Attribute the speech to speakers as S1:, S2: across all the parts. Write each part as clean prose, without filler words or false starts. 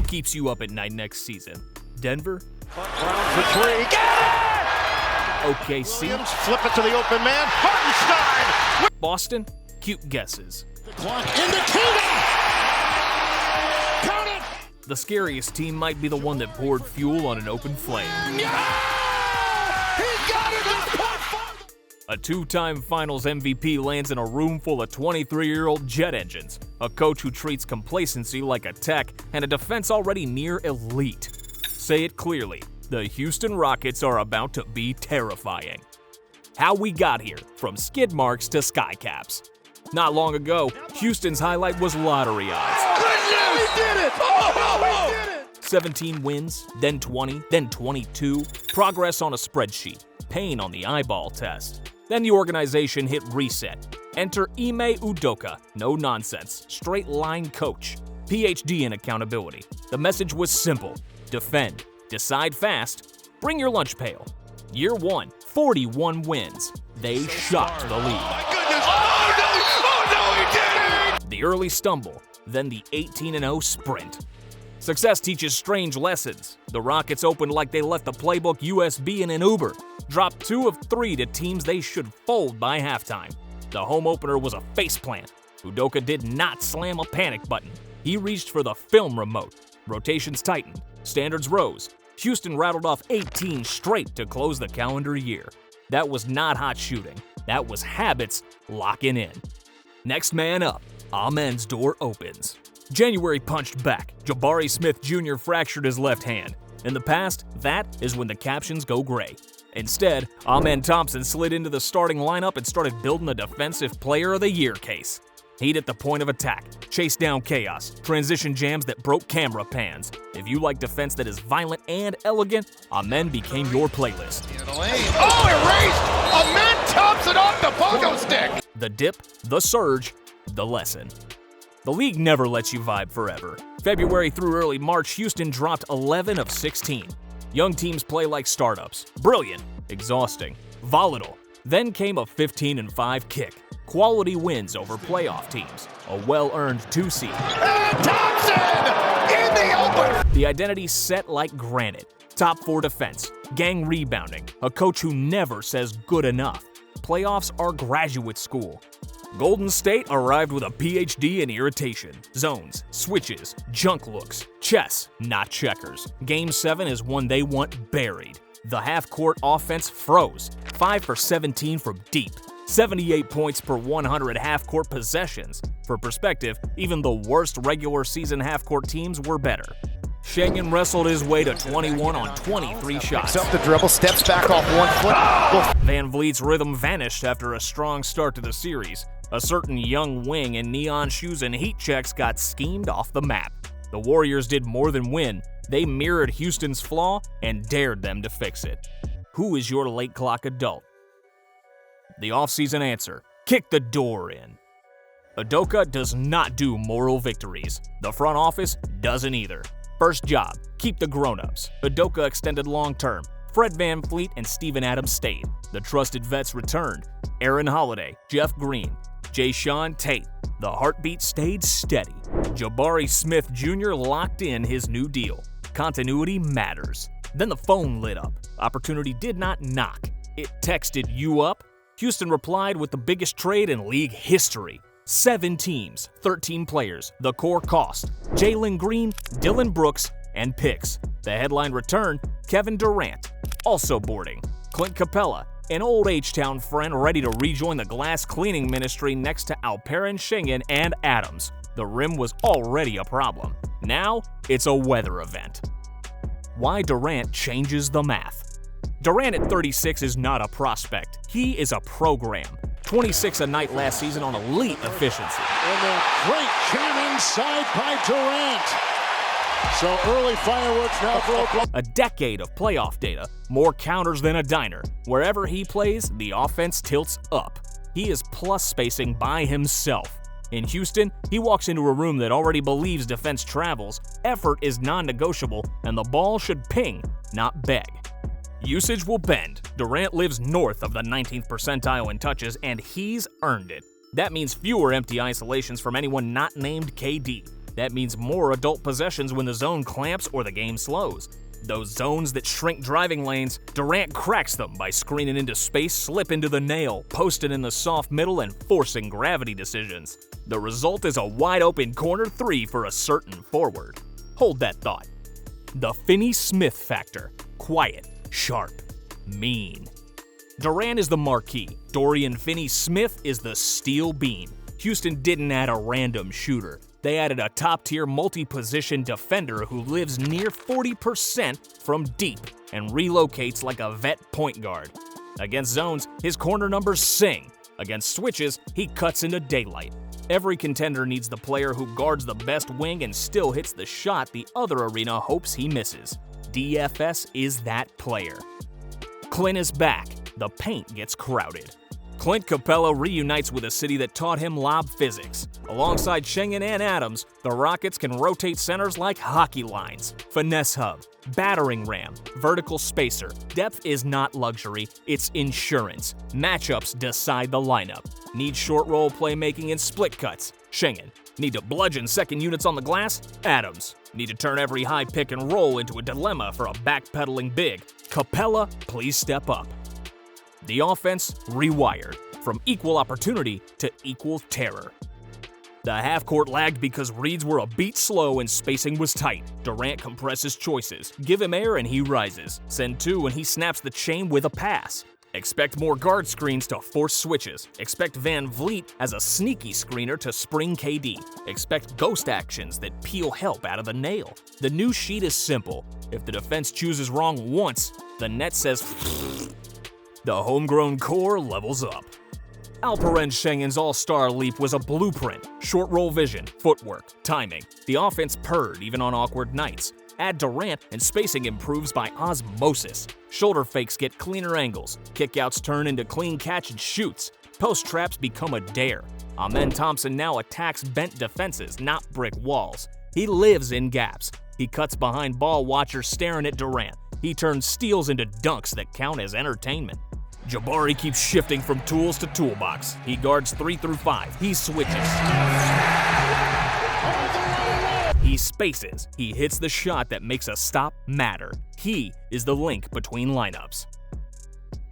S1: keeps you up at night next season? Denver?
S2: Brown for three. Get it!
S1: OKC?
S2: Williams, flip it to the open man. Hartenstein!
S1: Boston? Cute guesses.
S2: The clock indicator! Count it!
S1: The scariest team might be the one that poured fuel on an open flame.
S2: Yeah! He got it!
S1: A two-time Finals MVP lands in a room full of 23-year-old jet engines, a coach who treats complacency like a tech, and a defense already near elite. Say it clearly, the Houston Rockets are about to be terrifying. How we got here, from skid marks to skycaps. Not long ago, Houston's highlight was lottery odds.
S2: We did it! Oh, we did it!
S1: 17 wins, then 20, then 22, progress on a spreadsheet, pain on the eyeball test. Then the organization hit reset. Enter Ime Udoka, no nonsense, straight line coach, PhD in accountability. The message was simple: defend, decide fast, bring your lunch pail. Year 1, 41 wins. They shocked the league.
S2: Oh my goodness! Oh no, he did it!
S1: The early stumble, then the 18-0 sprint. Success teaches strange lessons. The Rockets opened like they left the playbook USB in an Uber, dropped 2 of 3 to teams they should fold by halftime. The home opener was a faceplant. Udoka did not slam a panic button. He reached for the film remote. Rotations tightened, standards rose. Houston rattled off 18 straight to close the calendar year. That was not hot shooting. That was habits locking in. Next man up, Amen's door opens. January punched back. Jabari Smith Jr. fractured his left hand. In the past, that is when the captions go gray. Instead, Amen Thompson slid into the starting lineup and started building the Defensive Player of the Year case. Heat at the point of attack, chase down chaos, transition jams that broke camera pans. If you like defense that is violent and elegant, Amen became your playlist.
S2: Oh, erased! Amen Thompson off the pogo stick!
S1: The dip, the surge, the lesson. The league never lets you vibe forever. February through early March, Houston dropped 11 of 16. Young teams play like startups. Brilliant, exhausting, volatile. Then came a 15-5 kick. Quality wins over playoff teams. A well-earned 2 seed.
S2: And Thompson in the open!
S1: The identity set like granite. Top 4 defense, gang rebounding, a coach who never says good enough. Playoffs are graduate school. Golden State arrived with a PhD in irritation, zones, switches, junk looks, chess, not checkers. Game 7 is one they want buried. The half-court offense froze, 5 for 17 from deep, 78 points per 100 half-court possessions. For perspective, even the worst regular season half-court teams were better. Schengen wrestled his way to 21 on 23 shots.
S2: Picks up the dribble, steps back off 1 foot.
S1: Van Vliet's rhythm vanished after a strong start to the series. A certain young wing in neon shoes and heat checks got schemed off the map. The Warriors did more than win. They mirrored Houston's flaw and dared them to fix it. Who is your late clock adult? The offseason answer: kick the door in. Udoka does not do moral victories. The front office doesn't either. First job, keep the grown-ups. Udoka extended long-term. Fred VanVleet and Steven Adams stayed. The trusted vets returned. Aaron Holiday, Jeff Green, Jayshawn Tate. The heartbeat stayed steady. Jabari Smith Jr. locked in his new deal. Continuity matters. Then the phone lit up. Opportunity did not knock. It texted you up. Houston replied with the biggest trade in league history. 7 teams, 13 players, the core cost: Jalen Green, Dylan Brooks, and picks. The headline return: Kevin Durant, also boarding. Clint Capela, an old H-Town friend ready to rejoin the glass cleaning ministry next to Alperen Sengun and Adams. The rim was already a problem. Now, it's a weather event. Why Durant changes the math. Durant at 36 is not a prospect. He is a program. 26 a night last season on elite efficiency.
S3: And a great jam inside by Durant. So early fireworks now for Oklahoma.
S1: A decade of playoff data, more counters than a diner. Wherever he plays, the offense tilts up. He is plus spacing by himself. In Houston, he walks into a room that already believes defense travels, effort is non-negotiable, and the ball should ping, not beg. Usage will bend. Durant lives north of the 19th percentile in touches, and he's earned it. That means fewer empty isolations from anyone not named KD. That means more adult possessions when the zone clamps or the game slows. Those zones that shrink driving lanes, Durant cracks them by screening into space, slip into the nail, posting in the soft middle, and forcing gravity decisions. The result is a wide-open corner three for a certain forward. Hold that thought. The Finney-Smith factor. Quiet, sharp, mean. Durant is the marquee. Dorian Finney-Smith is the steel beam. Houston didn't add a random shooter. They added a top-tier multi-position defender who lives near 40% from deep and relocates like a vet point guard. Against zones, his corner numbers sing. Against switches, he cuts into daylight. Every contender needs the player who guards the best wing and still hits the shot the other arena hopes he misses. DFS is that player. Clint is back. The paint gets crowded. Clint Capela reunites with a city that taught him lob physics. Alongside Schengen and Adams, the Rockets can rotate centers like hockey lines, finesse hub, battering ram, vertical spacer. Depth is not luxury, it's insurance. Matchups decide the lineup. Need short roll playmaking and split cuts. Schengen. Need to bludgeon second units on the glass? Adams. Need to turn every high pick and roll into a dilemma for a backpedaling big? Capela, please step up. The offense rewired, from equal opportunity to equal terror. The half-court lagged because reads were a beat slow and spacing was tight. Durant compresses choices, give him air and he rises. Send two and he snaps the chain with a pass. Expect more guard screens to force switches. Expect Van Vliet as a sneaky screener to spring KD. Expect ghost actions that peel help out of the nail. The new sheet is simple. If the defense chooses wrong once, the net says the homegrown core levels up. Alperen Schengen's all-star leap was a blueprint. Short roll vision, footwork, timing. The offense purred even on awkward nights. Add Durant and spacing improves by osmosis. Shoulder fakes get cleaner angles. Kickouts turn into clean catch and shoots. Post traps become a dare. Amen Thompson now attacks bent defenses, not brick walls. He lives in gaps. He cuts behind ball watchers staring at Durant. He turns steals into dunks that count as entertainment. Jabari keeps shifting from tools to toolbox. He guards 3 through 5. He switches. He spaces. He hits the shot that makes a stop matter. He is the link between lineups.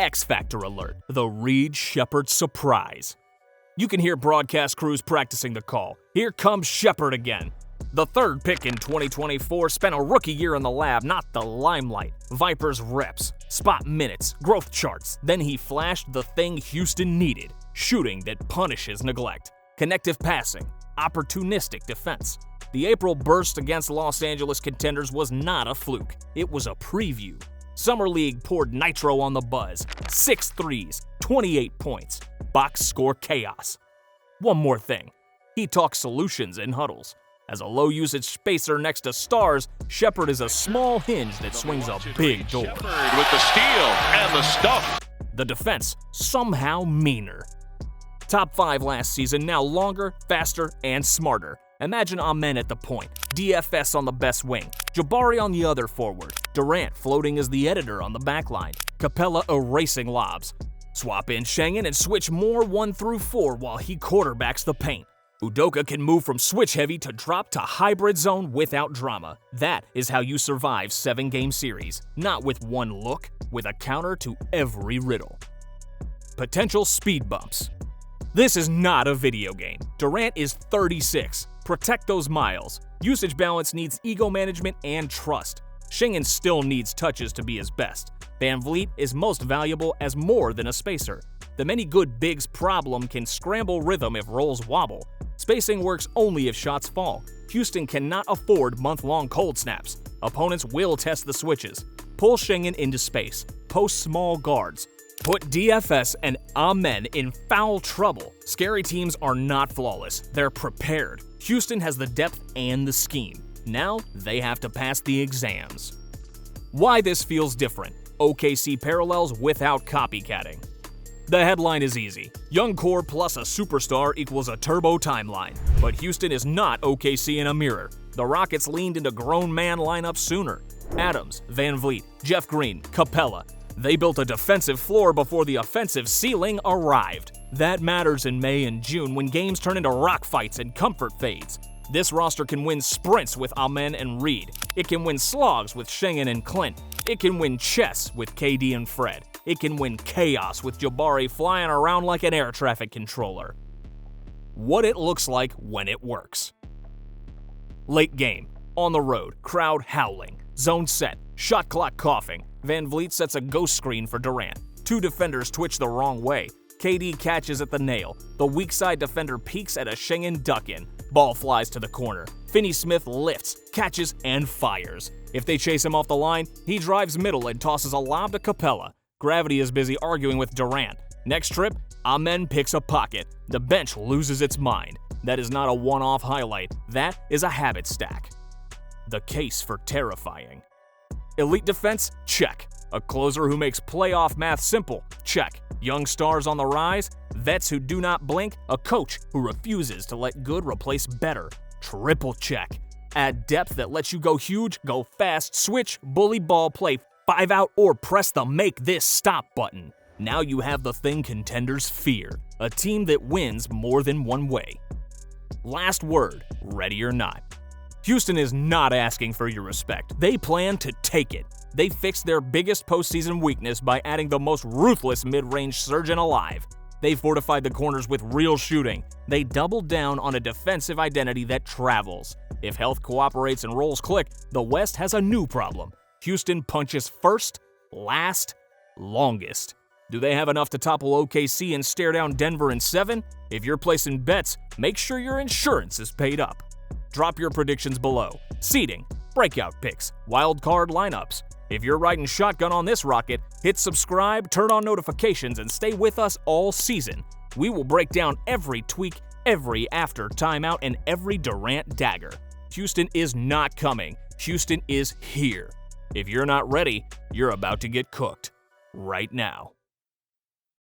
S1: X Factor alert. The Reed Shepherd surprise. You can hear broadcast crews practicing the call. Here comes Shepherd again. The third pick in 2024 spent a rookie year in the lab, not the limelight. Vipers reps, spot minutes, growth charts. Then he flashed the thing Houston needed, shooting that punishes neglect. Connective passing, opportunistic defense. The April burst against Los Angeles contenders was not a fluke. It was a preview. Summer League poured nitro on the buzz. 6 threes, 28 points. Box score chaos. One more thing. He talks solutions in huddles. As a low-usage spacer next to stars, Shepherd is a small hinge that swings a big door.
S2: Shepherd with the steal and the stuff.
S1: The defense, somehow meaner. Top 5 last season, now longer, faster, and smarter. Imagine Amen at the point, DFS on the best wing, Jabari on the other forward, Durant floating as the editor on the backline, Capela erasing lobs. Swap in Schengen and switch more 1 through 4 while he quarterbacks the paint. Udoka can move from switch-heavy to drop to hybrid zone without drama. That is how you survive 7-game series, not with one look, with a counter to every riddle. Potential speed bumps. This is not a video game. Durant is 36. Protect those miles. Usage balance needs ego management and trust. Schengen still needs touches to be his best. Van Vliet is most valuable as more than a spacer. The many good bigs problem can scramble rhythm if rolls wobble. Spacing works only if shots fall. Houston cannot afford month-long cold snaps. Opponents will test the switches. Pull Schengen into space. Post small guards. Put DFS and Amen in foul trouble. Scary teams are not flawless. They're prepared. Houston has the depth and the scheme. Now they have to pass the exams. Why this feels different. OKC parallels without copycatting. The headline is easy. Young core plus a superstar equals a turbo timeline. But Houston is not OKC in a mirror. The Rockets leaned into grown man lineups sooner. Adams, Van Vliet, Jeff Green, Capela. They built a defensive floor before the offensive ceiling arrived. That matters in May and June when games turn into rock fights and comfort fades. This roster can win sprints with Amen and Reed. It can win slogs with Schengen and Clint. It can win chess with KD and Fred. It can win chaos with Jabari flying around like an air traffic controller. What it looks like when it works. Late game. On the road. Crowd howling. Zone set. Shot clock coughing. Van Vliet sets a ghost screen for Durant. 2 defenders twitch the wrong way. KD catches at the nail. The weak side defender peeks at a Schengen duck-in. Ball flies to the corner. Finney-Smith lifts, catches, and fires. If they chase him off the line, he drives middle and tosses a lob to Capela. Gravity is busy arguing with Durant. Next trip, Amen picks a pocket. The bench loses its mind. That is not a one-off highlight. That is a habit stack. The case for terrifying. Elite defense? Check. A closer who makes playoff math simple? Check. Young stars on the rise? Vets who do not blink? A coach who refuses to let good replace better? Triple check. Add depth that lets you go huge, go fast, switch, bully ball, play 5 out, or press the make this stop button. Now you have the thing contenders fear. A team that wins more than one way. Last word, ready or not. Houston is not asking for your respect. They plan to take it. They fixed their biggest postseason weakness by adding the most ruthless mid-range surgeon alive. They fortified the corners with real shooting. They doubled down on a defensive identity that travels. If health cooperates and roles click, the West has a new problem. Houston punches first, last, longest. Do they have enough to topple OKC and stare down Denver in 7? If you're placing bets, make sure your insurance is paid up. Drop your predictions below. Seeding, breakout picks, wild card lineups. If you're riding shotgun on this rocket, hit subscribe, turn on notifications, and stay with us all season. We will break down every tweak, every after timeout, and every Durant dagger. Houston is not coming. Houston is here. If you're not ready, you're about to get cooked right now.